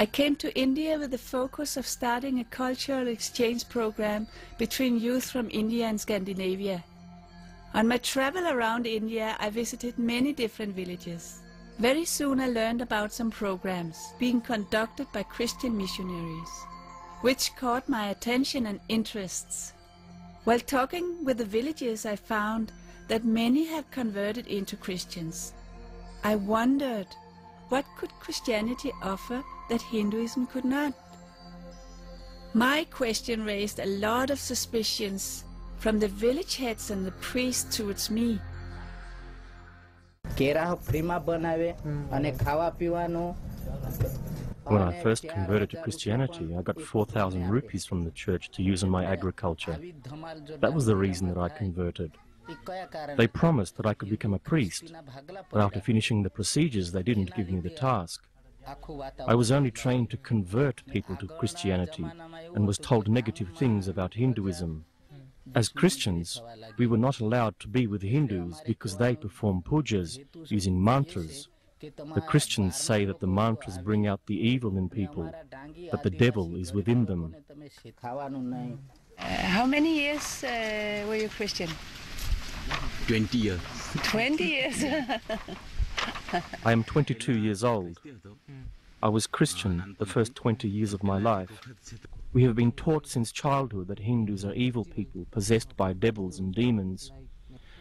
I came to India with the focus of starting a cultural exchange program between youth from India and Scandinavia. On my travel around India, I visited many different villages. Very soon I learned about some programs being conducted by Christian missionaries, which caught my attention and interests. While talking with the villagers, I found that many have converted into Christians. I wondered, what could Christianity offer that Hinduism could not? My question raised a lot of suspicions from the village heads and the priests towards me. When I first converted to Christianity, I got 4,000 rupees from the church to use on my agriculture. That was the reason that I converted. They promised that I could become a priest, but after finishing the procedures, they didn't give me the task. I was only trained to convert people to Christianity and was told negative things about Hinduism. As Christians, we were not allowed to be with Hindus because they perform pujas using mantras. The Christians say that the mantras bring out the evil in people, but the devil is within them. How many years were you Christian? 20 years. 20 years? I am 22 years old. I was Christian the first 20 years of my life. We have been taught since childhood that Hindus are evil people possessed by devils and demons.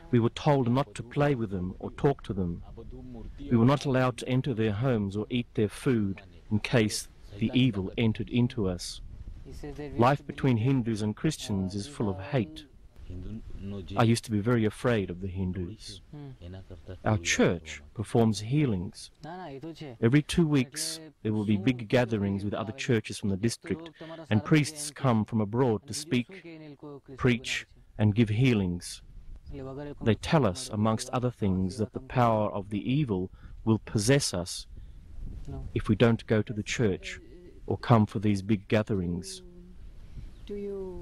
We were told not to play with them or talk to them. We were not allowed to enter their homes or eat their food in case the evil entered into us. Life between Hindus and Christians is full of hate. I used to be very afraid of the Hindus. Our church performs healings. Every 2 weeks there will be big gatherings with other churches from the district, and priests come from abroad to speak, preach and give healings. They tell us, amongst other things, that the power of the evil will possess us if we don't go to the church or come for these big gatherings.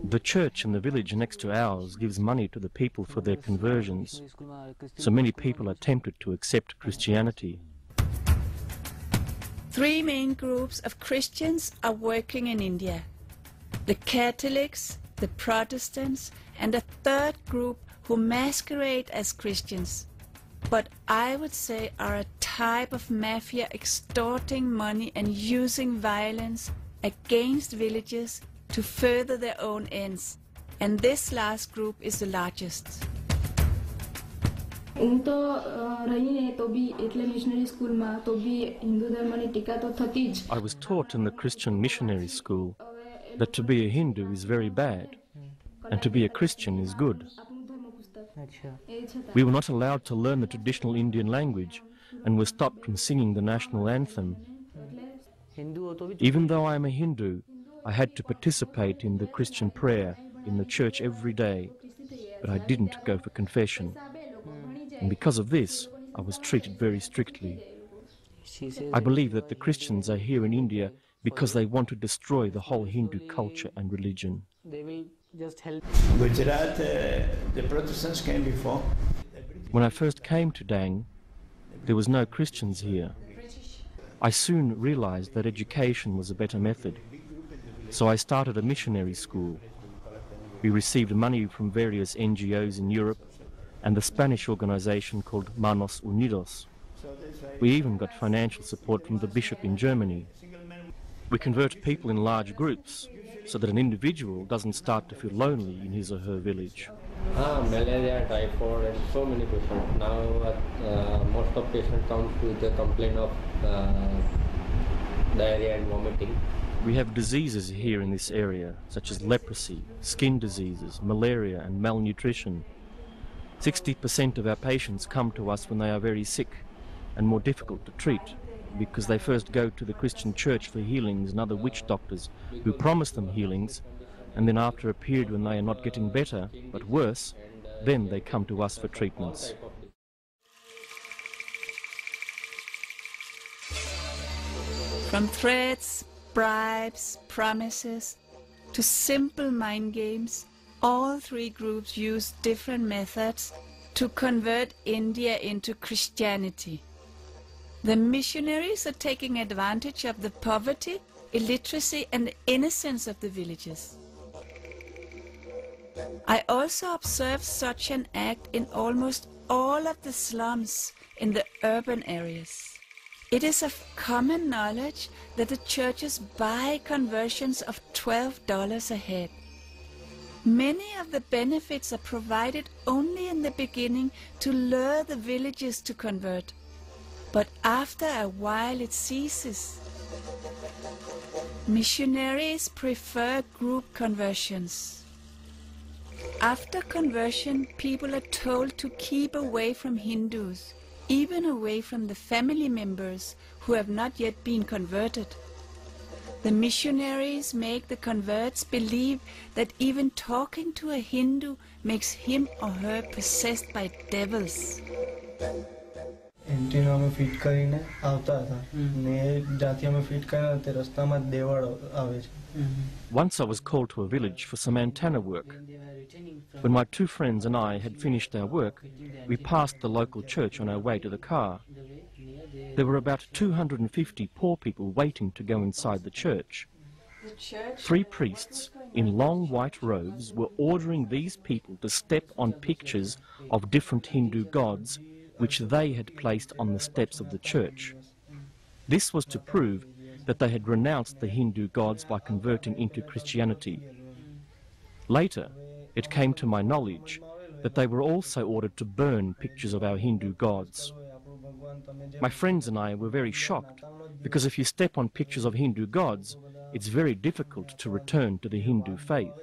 The church in the village next to ours gives money to the people for their conversions, so many people are tempted to accept Christianity. 3 main groups of Christians are working in India: the Catholics, the Protestants, and a third group who masquerade as Christians, but I would say are a type of mafia extorting money and using violence against villagers to further their own ends, and this last group is the largest. I was taught in the Christian missionary school that to be a Hindu is very bad, and to be a Christian is good. We were not allowed to learn the traditional Indian language and were stopped from singing the national anthem. Even though I am a Hindu, I had to participate in the Christian prayer in the church every day, but I didn't go for confession. And because of this, I was treated very strictly. I believe that the Christians are here in India because they want to destroy the whole Hindu culture and religion. Gujarat, the Protestants came before. When I first came to Dang, there was no Christians here. I soon realized that education was a better method, so I started a missionary school. We received money from various NGOs in Europe and the Spanish organization called Manos Unidos. We even got financial support from the bishop in Germany. We convert people in large groups so that an individual doesn't start to feel lonely in his or her village. Malaria, typhoid, and so many patients. Now most of patients come with the complaint of diarrhea and vomiting. We have diseases here in this area, such as leprosy, skin diseases, malaria and malnutrition. 60% of our patients come to us when they are very sick and more difficult to treat, because they first go to the Christian church for healings and other witch doctors who promise them healings, and then after a period when they are not getting better, but worse, then they come to us for treatments. From threats, bribes, promises, to simple mind games, all 3 groups use different methods to convert India into Christianity. The missionaries are taking advantage of the poverty, illiteracy and innocence of the villages. I also observed such an act in almost all of the slums in the urban areas. It is of common knowledge that the churches buy conversions of $12 a head. Many of the benefits are provided only in the beginning to lure the villagers to convert, but after a while it ceases. Missionaries prefer group conversions. After conversion, people are told to keep away from Hindus, even away from the family members who have not yet been converted. The missionaries make the converts believe that even talking to a Hindu makes him or her possessed by devils. એન્ટ્રીનો અમે fit કરીને આવતા હતા ને જાતિ અમે fit કરીને તે રસ્તામાં દેવાળ આવે છે. Once I was called to a village for some antenna work. When my two friends and I had finished our work, we passed the local church on our way to the car. There were about 250 poor people waiting to go inside the church. 3 priests in long white robes were ordering these people to step on pictures of different Hindu gods which they had placed on the steps of the church. This was to prove that they had renounced the Hindu gods by converting into Christianity. Later, it came to my knowledge that they were also ordered to burn pictures of our Hindu gods. My friends and I were very shocked, because if you step on pictures of Hindu gods, it's very difficult to return to the Hindu faith.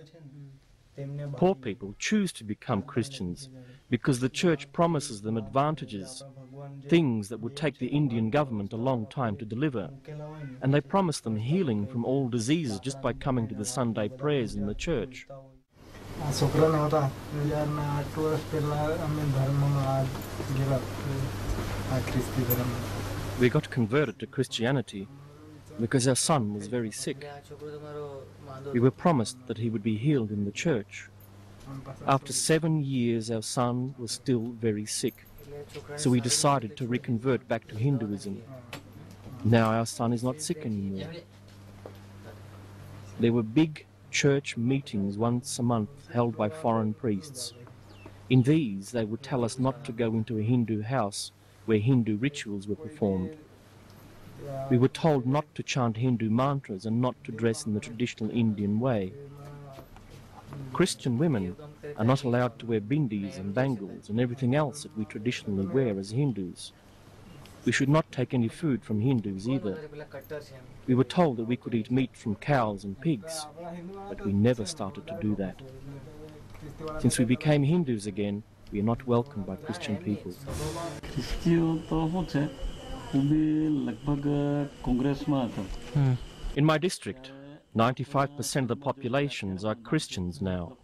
Poor people choose to become Christians because the church promises them advantages, things that would take the Indian government a long time to deliver, and they promise them healing from all diseases just by coming to the Sunday prayers in the church. We got converted to Christianity because our son was very sick. We were promised that he would be healed in the church. After 7 years, our son was still very sick, so we decided to reconvert back to Hinduism. Now our son is not sick anymore. There were big church meetings once a month held by foreign priests. In these, they would tell us not to go into a Hindu house where Hindu rituals were performed. We were told not to chant Hindu mantras and not to dress in the traditional Indian way. Christian women are not allowed to wear bindis and bangles and everything else that we traditionally wear as Hindus. We should not take any food from Hindus either. We were told that we could eat meat from cows and pigs, but we never started to do that. Since we became Hindus again, we are not welcomed by Christian people. In my district, 95% of the populations are Christians now.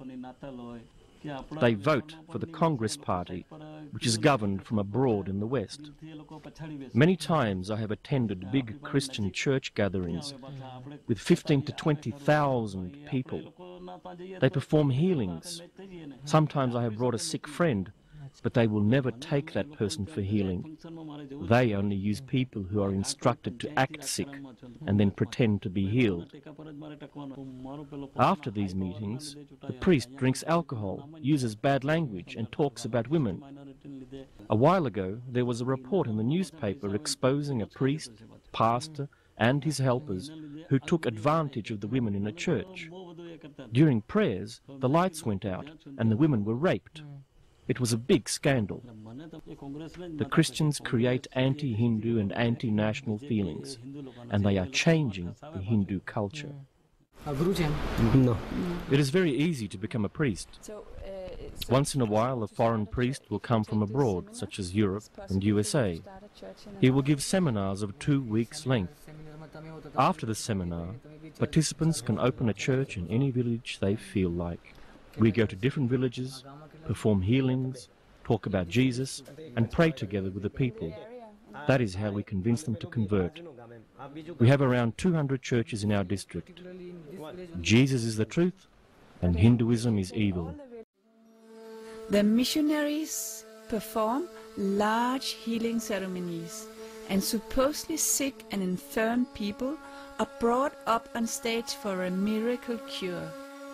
They vote for the Congress party, which is governed from abroad in the West. Many times I have attended big Christian church gatherings with 15 to 20,000 people. They perform healings. Sometimes I have brought a sick friend, but they will never take that person for healing. They only use people who are instructed to act sick and then pretend to be healed. After these meetings, the priest drinks alcohol, uses bad language and talks about women. A while ago, there was a report in the newspaper exposing a priest, pastor and his helpers who took advantage of the women in a church. During prayers, the lights went out and the women were raped. It was a big scandal. The Christians create anti-Hindu and anti-national feelings, and they are changing the Hindu culture. No. It is very easy to become a priest. Once in a while, a foreign priest will come from abroad, such as Europe and USA. He will give seminars of 2 weeks' length. After the seminar, participants can open a church in any village they feel like. We go to different villages, perform healings, talk about Jesus, and pray together with the people. That is how we convince them to convert. We have around 200 churches in our district. Jesus is the truth, and Hinduism is evil. The missionaries perform large healing ceremonies and supposedly sick and infirm people are brought up on stage for a miracle cure.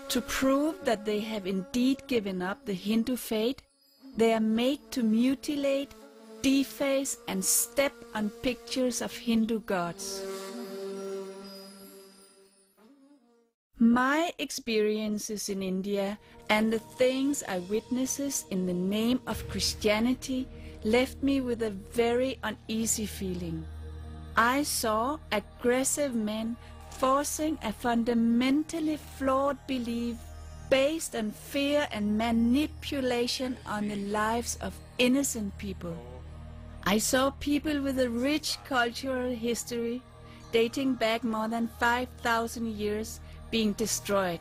To prove that they have indeed given up the Hindu faith, they are made to mutilate, deface and step on pictures of Hindu gods. My experiences in India and the things I witnessed in the name of Christianity left me with a very uneasy feeling. I saw aggressive men forcing a fundamentally flawed belief based on fear and manipulation on the lives of innocent people. I saw people with a rich cultural history dating back more than 5,000 years being destroyed.